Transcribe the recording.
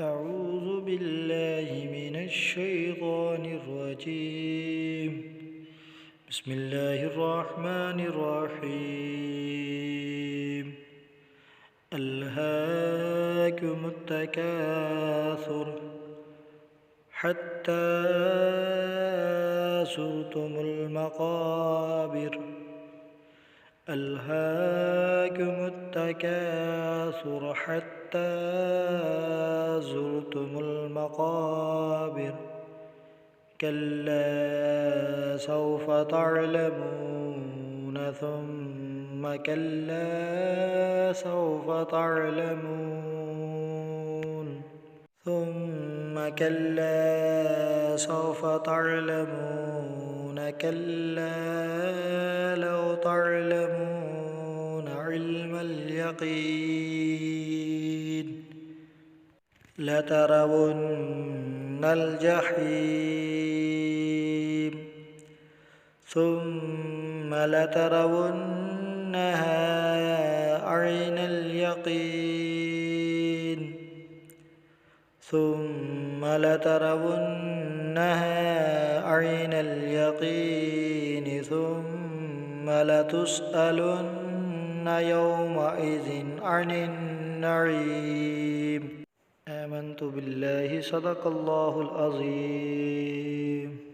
أعوذ بالله من الشيطان الرجيم. بسم الله الرحمن الرحيم. ألهاكم التكاثر حتى زرتم المقابر. ألهاكم التكاثر حتى زرتم المقابر. كلا سوف تعلمون ثم كلا سوف تعلمون ثم كلا سوف تعلمون كلا لو تعلمون علم اليقين لترون الجحيم ثم لترونها عين اليقين ثم لترونها عين اليقين ثم لتسألن يومئذ عن النعيم. آمنت بالله. صدق الله العظيم.